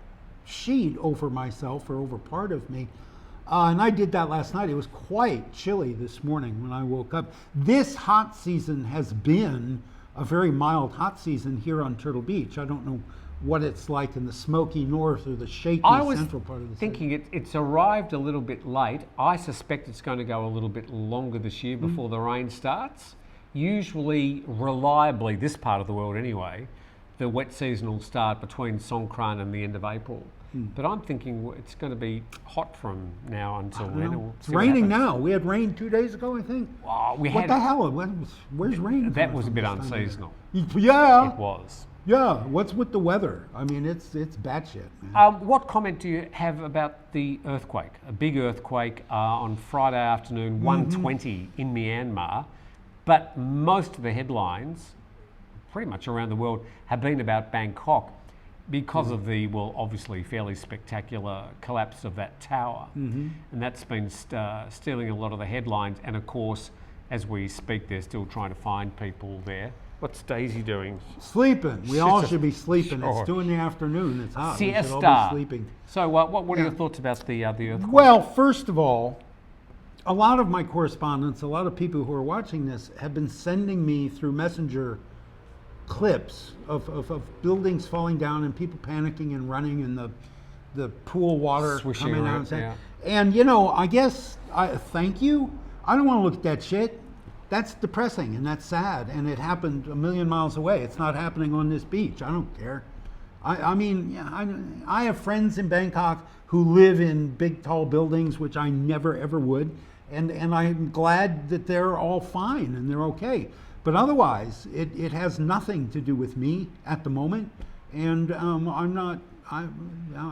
sheet over myself or over part of me. And I did that last night. It was quite chilly this morning when I woke up. This hot season has been a very mild hot season here on Turtle Beach. I don't know what it's like in the smoky north or the shaky central part of the city. Thinking it's arrived a little bit late. I suspect it's going to go a little bit longer this year before the rain starts. Usually, reliably, this part of the world anyway, the wet season will start between Songkran and the end of April. But I'm thinking it's going to be hot from now until then. It's raining now. We had rain 2 days ago, I think. What the hell? Where's rain? That was a bit unseasonal. Yeah. It was. Yeah, what's with the weather? I mean, it's batshit, man. What comment do you have about the earthquake? A big earthquake on Friday afternoon, 1:20 in Myanmar, but most of the headlines, pretty much around the world, have been about Bangkok because of the, obviously fairly spectacular collapse of that tower. And that's been stealing a lot of the headlines. And of course, as we speak, they're still trying to find people there. What's Daisy doing? Sleeping. We all should be sleeping. Sure. It's 2 in the afternoon. It's hot. Siesta. We should all be sleeping. So what are your thoughts about the earthquake? Well, first of all, a lot of my correspondents, a lot of people who are watching this have been sending me through Messenger clips of buildings falling down and people panicking and running and the pool water swishing coming around, out. And I guess, thank you. I don't want to look at that shit. That's depressing and that's sad, and it happened a million miles away. It's not happening on this beach. I don't care. I mean, yeah, I have friends in Bangkok who live in big, tall buildings, which I never, ever would. And I'm glad that they're all fine and they're okay. But otherwise, it has nothing to do with me at the moment. And I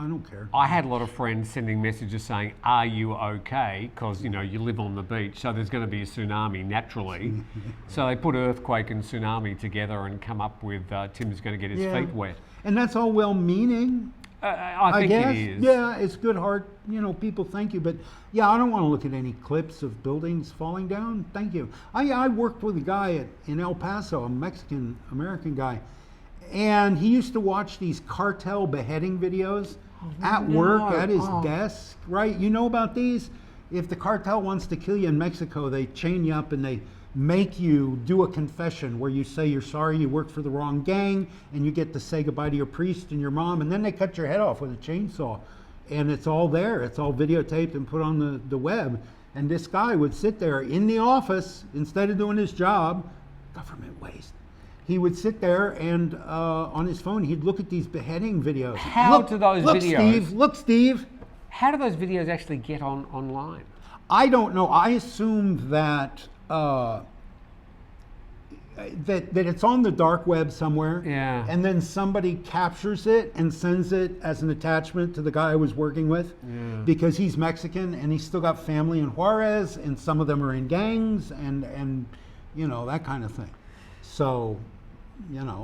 don't care. I had a lot of friends sending messages saying, "Are you okay?" Because you live on the beach, so there's going to be a tsunami naturally. So they put earthquake and tsunami together and come up with Tim's going to get his feet wet. And that's all well-meaning. I think guess. it is. Yeah, it's good heart. People thank you, but yeah, I don't want to look at any clips of buildings falling down. Thank you. I worked with a guy in El Paso, a Mexican American guy. And he used to watch these cartel beheading videos at work, at his desk, right? You know about these? If the cartel wants to kill you in Mexico, they chain you up and they make you do a confession where you say you're sorry you worked for the wrong gang, and you get to say goodbye to your priest and your mom, and then they cut your head off with a chainsaw. And it's all there. It's all videotaped and put on the web. And this guy would sit there in the office, instead of doing his job, government waste. He would sit there and on his phone, he'd look at these beheading videos. How do those videos? Look, Steve. How do those videos actually get online? I don't know. I assume that that it's on the dark web somewhere. Yeah. And then somebody captures it and sends it as an attachment to the guy I was working with, because he's Mexican and he's still got family in Juarez, and some of them are in gangs and that kind of thing. So,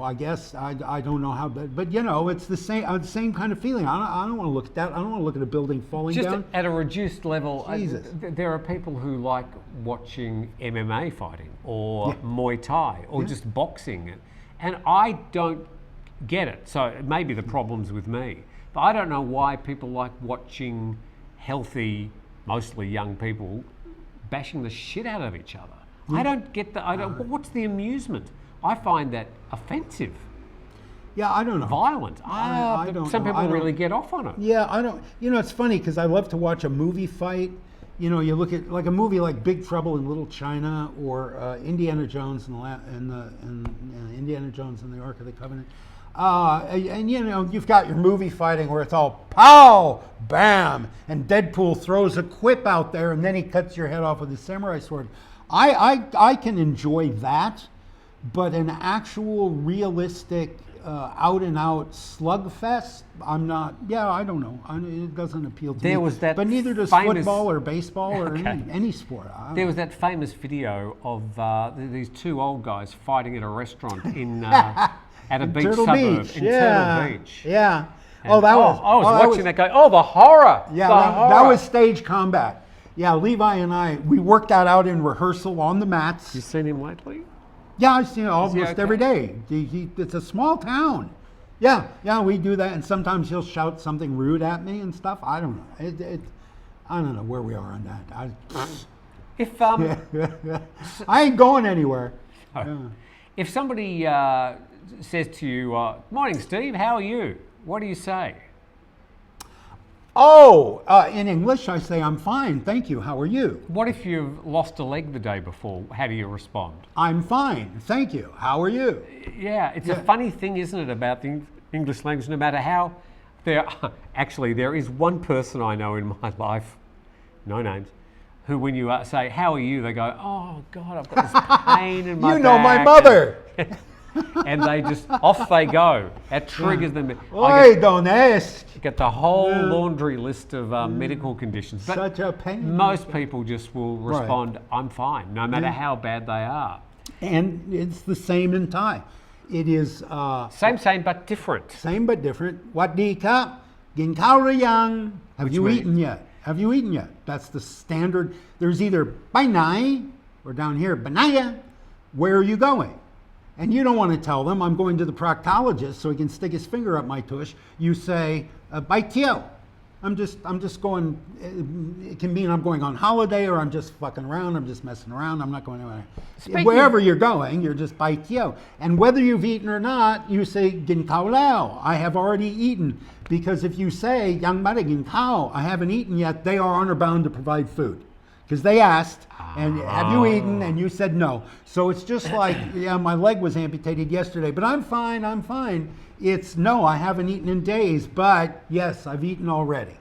I guess I don't know how, but it's the same kind of feeling. I don't want to look at that. I don't want to look at a building falling down. Just at a reduced level, Jesus. There are people who like watching MMA fighting or Muay Thai or just boxing, and I don't get it. So maybe the problem's with me, but I don't know why people like watching healthy, mostly young people bashing the shit out of each other. I don't get what's the amusement? I find that offensive. Yeah, I don't know. Violent. I don't some know. people really get off on it. Yeah, I don't. It's funny because I love to watch a movie fight. You look at like a movie like Big Trouble in Little China or Indiana Jones and Indiana Jones and the Ark of the Covenant. And you've got your movie fighting where it's all pow, bam, and Deadpool throws a quip out there and then he cuts your head off with his samurai sword. I can enjoy that, but an actual realistic out and out slugfest, I'm not. Yeah, I don't know. It doesn't appeal to me. Was that, but neither does football or baseball or any sport. There was that famous video of these two old guys fighting at a restaurant in at a beach Turtle suburb Beach. in Turtle Beach. Yeah. And I was watching that guy. Oh, the horror! Yeah, horror. That was stage combat. Yeah, Levi and we worked that out in rehearsal on the mats. You seen him lately? Yeah, I've seen it almost every day. It's a small town. Yeah, we do that, and sometimes he'll shout something rude at me and stuff. I don't know. I don't know where we are on that. If I ain't going anywhere. If somebody says to you, "Morning, Steve, how are you?" What do you say? In English, I say, "I'm fine, thank you. How are you?" What if you've lost a leg the day before? How do you respond? "I'm fine, thank you. How are you?" Yeah, it's a funny thing, isn't it, about the English language? No matter how, there is one person I know in my life, no names, who when you say, "How are you?" they go, "Oh God, I've got this pain in my back." You know my mother. And they just, off they go. That triggers them. Oy, don't ask. Get the whole laundry list of medical conditions. But such a pain. Most people just will respond, "I'm fine," no matter how bad they are. And it's the same in Thai. It is... same but different. Same but different. Wat di kap, gin khao ru yang. Have you eaten yet? Have you eaten yet? That's the standard. There's either bai nai, or down here, banaya. Where are you going? And you don't want to tell them, "I'm going to the proctologist so he can stick his finger up my tush." You say, "Bai tiao." I'm just going, it can mean I'm going on holiday, or I'm just fucking around, I'm just messing around, I'm not going anywhere. Wherever you're going, you're just bai tiao. And whether you've eaten or not, you say, "Gin kao lao," I have already eaten. Because if you say, "Yang mara gin kao," I haven't eaten yet, they are honor bound to provide food. because they asked, and have you eaten? And you said no. So it's just like, yeah, my leg was amputated yesterday, but I'm fine. It's no, I haven't eaten in days, but yes, I've eaten already.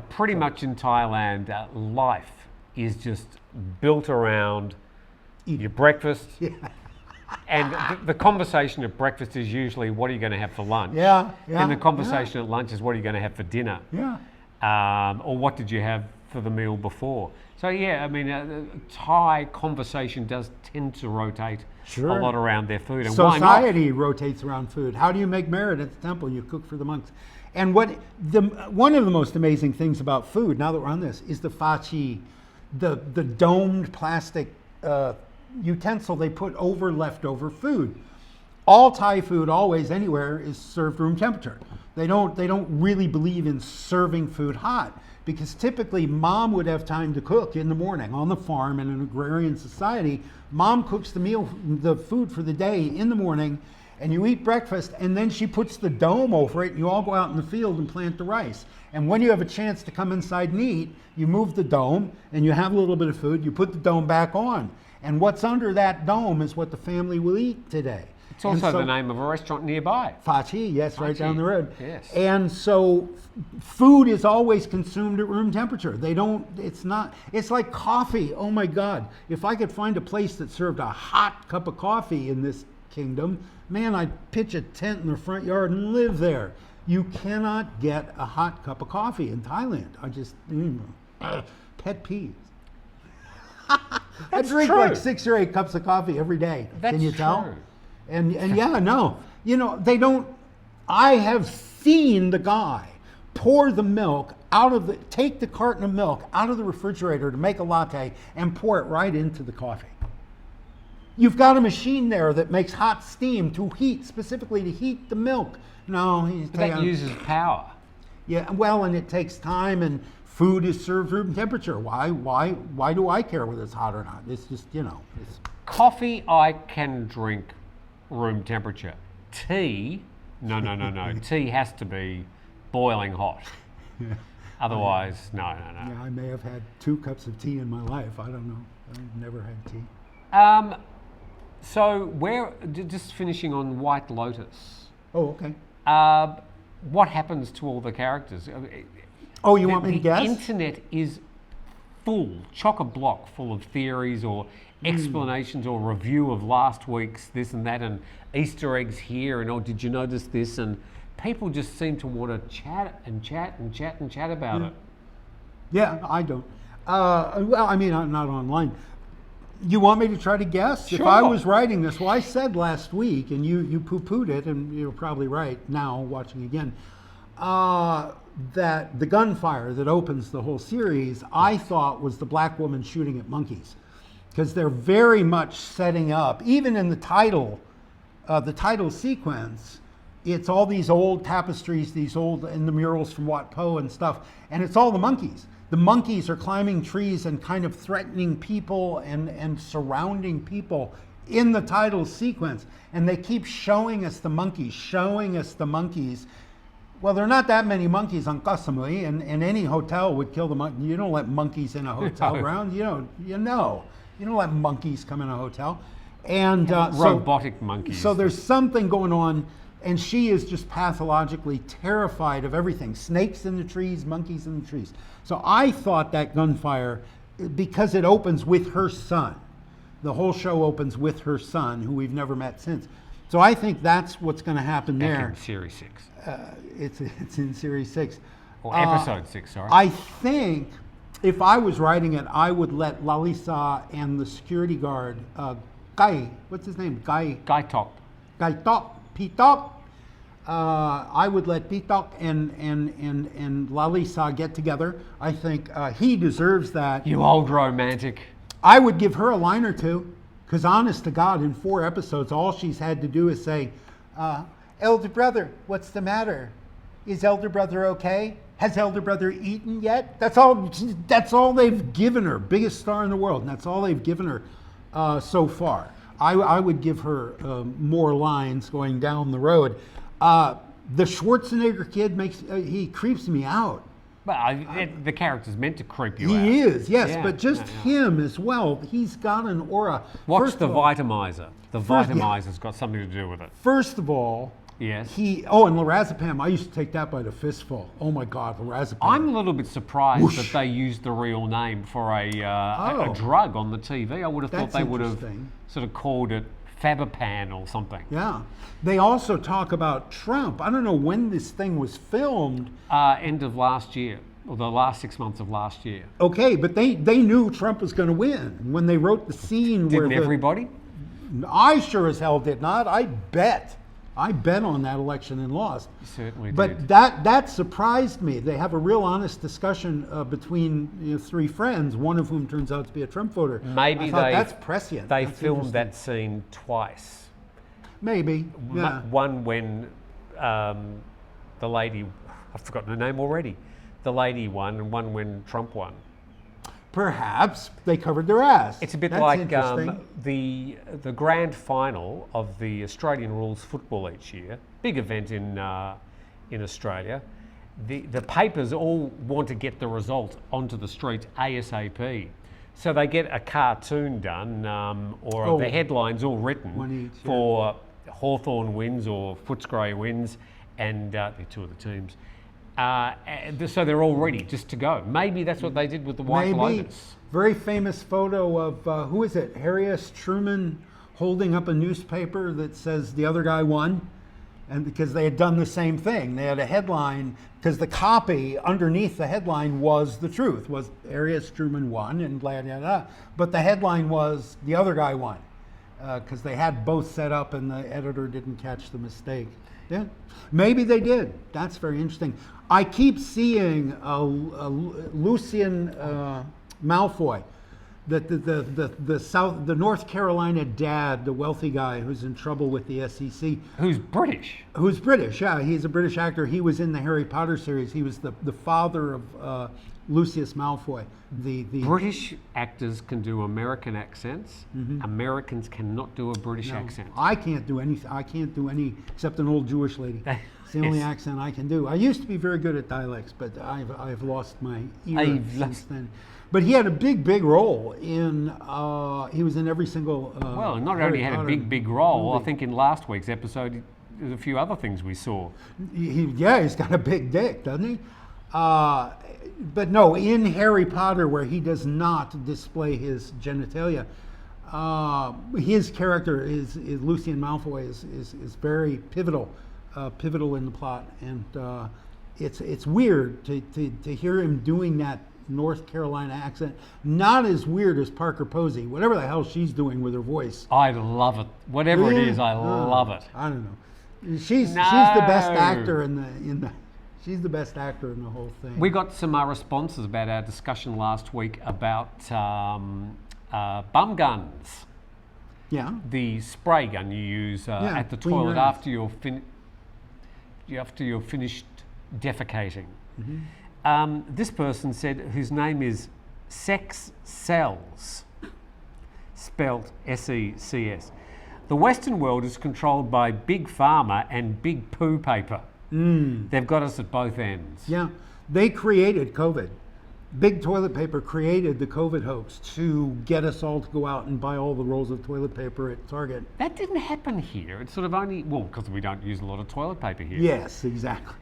Pretty much in Thailand, life is just built around your breakfast. Yeah. And the conversation at breakfast is usually, what are you going to have for lunch? Yeah. And the conversation at lunch is, what are you going to have for dinner? Yeah. Or what did you have for the meal before? So yeah, I mean, Thai conversation does tend to rotate a lot around their food. And society rotates around food. How do you make merit at the temple? You cook for the monks. And one of the most amazing things about food, now that we're on this, is the fachi, the domed plastic utensil they put over leftover food. All Thai food, always, anywhere, is served room temperature. They don't really believe in serving food hot, because typically mom would have time to cook in the morning on the farm. In an agrarian society, mom cooks the food for the day in the morning, and you eat breakfast, and then she puts the dome over it, and you all go out in the field and plant the rice. And when you have a chance to come inside and eat, you move the dome, and you have a little bit of food, you put the dome back on. And what's under that dome is what the family will eat today. It's also the name of a restaurant nearby. Fachi, yes, right down the road. Yes. And so food is always consumed at room temperature. It's like coffee. Oh my God. If I could find a place that served a hot cup of coffee in this kingdom, man, I'd pitch a tent in the front yard and live there. You cannot get a hot cup of coffee in Thailand. I just, pet peeves. I drink like 6 or 8 cups of coffee every day. That's Can you tell? true. And yeah, no. They don't, I have seen the guy pour the milk take the carton of milk out of the refrigerator to make a latte and pour it right into the coffee. You've got a machine there that makes hot steam specifically to heat the milk. No, that uses power. Yeah, well, and it takes time, and food is served room temperature. Why do I care whether it's hot or not? It's just, it's... Coffee I can drink room temperature. Tea, no. Tea has to be boiling hot. Yeah. Otherwise, no. Yeah, I may have had 2 cups of tea in my life. I don't know. I've never had tea. So just finishing on White Lotus. Oh, okay. What happens to all the characters? Oh, you want me to guess? The internet is chock-a-block full of theories or explanations or review of last week's this and that, and Easter eggs here, and did you notice this? And people just seem to want to chat about it. Yeah, I don't. Well, I mean, I'm not online. You want me to try to guess? Sure. If I was writing this, well, I said last week, and you poo-pooed it, and you're probably right now watching again, that the gunfire that opens the whole series, I thought was the black woman shooting at monkeys. Because they're very much setting up, even in the title sequence, it's all these old tapestries, and the murals from Wat Po and stuff, and it's all the monkeys. The monkeys are climbing trees and kind of threatening people and surrounding people in the title sequence. And they keep showing us the monkeys. Well, there are not that many monkeys on Koh Samui, and any hotel would kill the monkey. You don't let monkeys in a hotel ground. You don't let monkeys come in a hotel. And robotic monkeys. So there's something going on, and she is just pathologically terrified of everything. Snakes in the trees, monkeys in the trees. So I thought that gunfire, because it opens with her son, the whole show opens with her son, who we've never met since. So I think that's what's going to happen there. In Series 6. It's in Series 6. Or Episode 6, sorry. I think if I was writing it, I would let Lalisa and the security guard, Guy, what's his name? Guy Tok, Pitok. I would let Pitok and Lalisa get together. I think he deserves that. You old romantic. I would give her a line or two, because honest to God, in 4 episodes, all she's had to do is say, Elder brother, what's the matter? Is Elder brother okay? Has Elder brother eaten yet? That's all they've given her. Biggest star in the world, and that's all they've given her so far. I would give her more lines going down the road. The Schwarzenegger kid he creeps me out. The character's meant to creep you out. He is, yes, but just him as well. He's got an aura. Watch The Vitamizer. The Vitamizer's got something to do with it. First of all, yes. And lorazepam, I used to take that by the fistful. Oh my God, lorazepam. I'm a little bit surprised that they used the real name for a drug on the TV. I would have thought they would have sort of called it Fabipan or something. Yeah. They also talk about Trump. I don't know when this thing was filmed. End of last year, or the last 6 months of last year. Okay, but they knew Trump was going to win when they wrote the scene. Didn't everybody? I sure as hell did not. I bet on that election and lost. You certainly did. But that surprised me. They have a real honest discussion between three friends, one of whom turns out to be a Trump voter. Maybe that's prescient. They filmed that scene twice. Maybe. Yeah. One when the lady, I've forgotten her name already, the lady won, and one when Trump won. Perhaps they covered their ass. It's a bit like the grand final of the Australian rules football each year, big event in Australia. The papers all want to get the result onto the streets ASAP. So they get a cartoon done the headlines all written for Hawthorn wins or Footscray wins, and they're two of the teams. So they're all ready just to go. Maybe that's what they did with the White Lotus. Very famous photo of, who is it? Harry S. Truman holding up a newspaper that says the other guy won. And because they had done the same thing. They had a headline, because the copy underneath the headline was the truth, was Harry S. Truman won and blah, blah, blah. But the headline was the other guy won. Because they had both set up and the editor didn't catch the mistake. Yeah, maybe they did. That's very interesting. I keep seeing Lucian Malfoy, the North Carolina dad, the wealthy guy who's in trouble with the SEC. Who's British? Who's British? Yeah, he's a British actor. He was in the Harry Potter series. He was the father of Lucius Malfoy. The British actors can do American accents. Mm-hmm. Americans cannot do a British accent. I can't do anything. I can't do any except an old Jewish lady. It's the only accent I can do. I used to be very good at dialects, but I've lost my ear since then. But he had a big role in. He was in every single. Well, not only had a big role. I think in last week's episode, there's a few other things we saw. He's got a big dick, doesn't he? But no, in Harry Potter, where he does not display his genitalia, his character is Lucian Malfoy is very pivotal in the plot, and it's weird to hear him doing that North Carolina accent. Not as weird as Parker Posey, whatever the hell she's doing with her voice. I love it. Whatever it is, I love it. I don't know. She's the best actor in the. She's the best actor in the whole thing. We got some responses about our discussion last week about bum guns. Yeah. The spray gun you use at the toilet after you're finished defecating. Mm-hmm. This person said, whose name is Sex Cells, spelled SECS. The Western world is controlled by Big Pharma and Big Poo Paper. They've got us at both ends. Yeah, they created COVID. Big Toilet Paper created the COVID hoax to get us all to go out and buy all the rolls of toilet paper at Target. That didn't happen here. It's sort of only, because we don't use a lot of toilet paper here. Yes, exactly.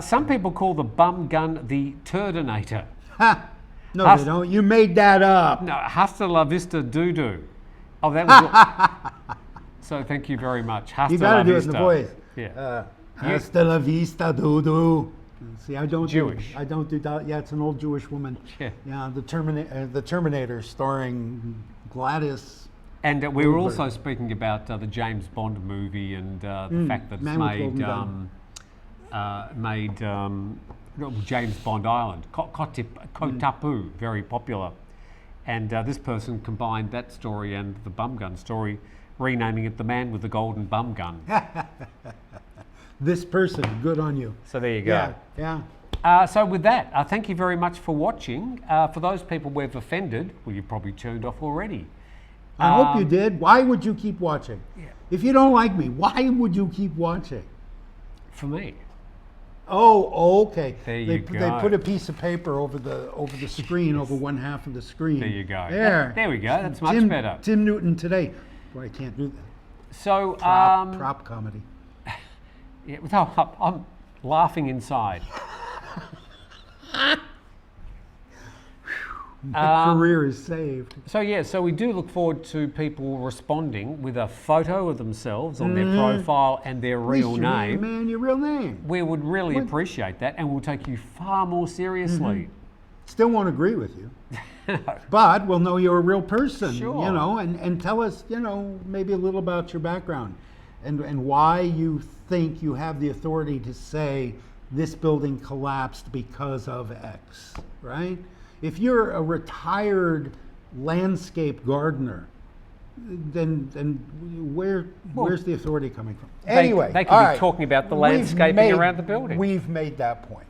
Some people call the bum gun the Turdinator. Ha! No, they don't. You made that up. No, hasta la vista doo-doo. Oh, that was... So thank you very much. Hasta you gotta la do vista. it in the voice. Yeah. Hasta la vista, doo-doo. See, I don't Jewish. I don't do that. Yeah, it's an old Jewish woman. Yeah. Yeah, the Terminator, starring Gladys. And we were also speaking about the James Bond movie and the fact that it's made James Bond Island, Kotapu, very popular. And this person combined that story and the bum gun story, renaming it The Man with the Golden Bum Gun. This person, good on you. So there you go. Yeah. So with that, thank you very much for watching. For those people we've offended, well, you probably turned off already. I hope you did. Why would you keep watching? Yeah. If you don't like me, why would you keep watching? For me. Oh, okay. There They you go. They put a piece of paper over the screen, over one half of the screen. There you go. There we go. That's much better. Tim Newton today. Boy, I can't do that. So prop comedy. Yeah, no, I'm laughing inside. My career is saved. So we do look forward to people responding with a photo of themselves on their profile and their real name. Your real name. We would really appreciate that, and we'll take you far more seriously. Still won't agree with you, but we'll know you're a real person. Sure. You know, and tell us, you know, maybe a little about your background, and why you think you have the authority to say this building collapsed because of X, right? If you're a retired landscape gardener, then where's the authority coming from? Anyway, they could be talking about the landscaping around the building. We've made that point.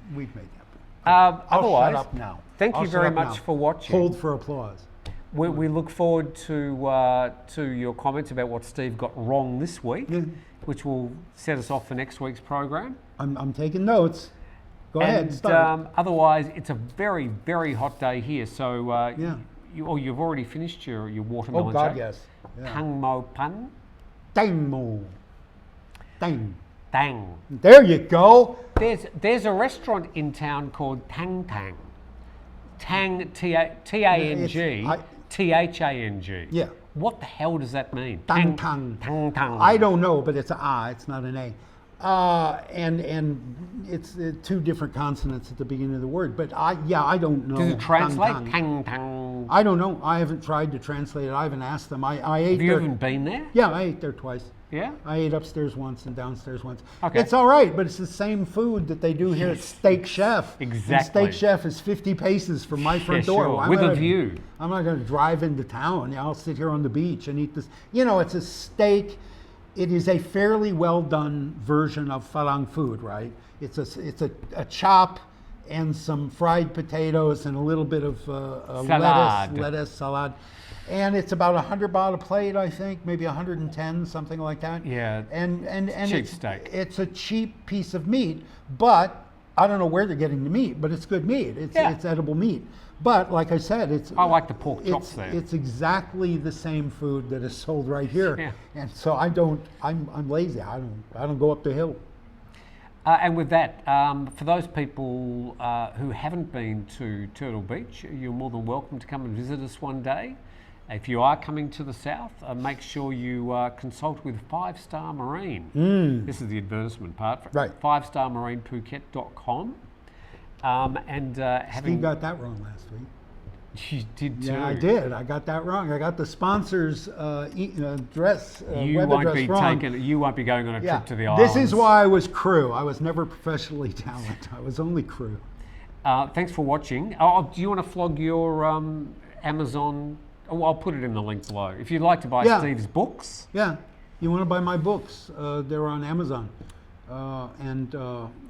I'll Otherwise, shut up now. Thank you very much for watching. Hold for applause. We look forward to your comments about what Steve got wrong this week, which will set us off for next week's program. I'm taking notes. Go ahead, start. Otherwise, it's a very, very hot day here. So you've already finished your watermelon. Oh God, shake. yes. Tang mo pan. Tang mo. Tang. Tang. There you go. There's a restaurant in town called Tang Tang. Tang T-A-N-G. T-H-A-N-G. Yeah. What the hell does that mean? Tang Tang. Tang Tang. I don't know, but it's it's not an A. And it's two different consonants at the beginning of the word. But I don't know. Does it translate? Tang Tang. I don't know. I haven't tried to translate it. I haven't asked them. I ate. Have you even been there? Yeah, I ate there twice. Yeah? I ate upstairs once and downstairs once. Okay. It's all right, but it's the same food that they do here at Steak Chef. Exactly. And Steak Chef is 50 paces from my front door. Sure. Well, With a view. I'm not going to drive into town. I'll sit here on the beach and eat this. You know, it's a steak. It is a fairly well done version of Phang food, right? It's a chop and some fried potatoes and a little bit of lettuce, salad. And it's about $100 a plate, I think, maybe 110, something like that. Yeah. And cheap steak. It's a cheap piece of meat, but I don't know where they're getting the meat, but it's good meat. It's edible meat. But like I said, I like the pork chops there. It's exactly the same food that is sold right here. Yeah. And so I'm lazy. I don't go up the hill. And with that, for those people who haven't been to Turtle Beach, you're more than welcome to come and visit us one day. If you are coming to the south, make sure you consult with 5 Star Marine. This is the advertisement part. Right. 5starmarinephuket.com. Steve got that wrong last week. You did too. Yeah, I did. I got that wrong. I got the sponsor's address, you web won't address be wrong. You won't be going on a trip to the islands. This is why I was crew. I was never professionally talented. I was only crew. Thanks for watching. Do you want to flog your Amazon? Oh, I'll put it in the link below. If you'd like to buy Steve's books. Yeah, you want to buy my books? They're on Amazon. I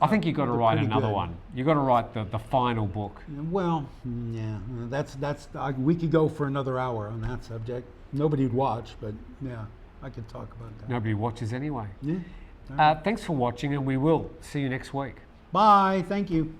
think you've got to write another one. You've got to write the final book. Well, yeah, we could go for another hour on that subject. Nobody'd watch, but yeah, I could talk about that. Nobody watches anyway. Yeah. Right. Thanks for watching, and we will see you next week. Bye. Thank you.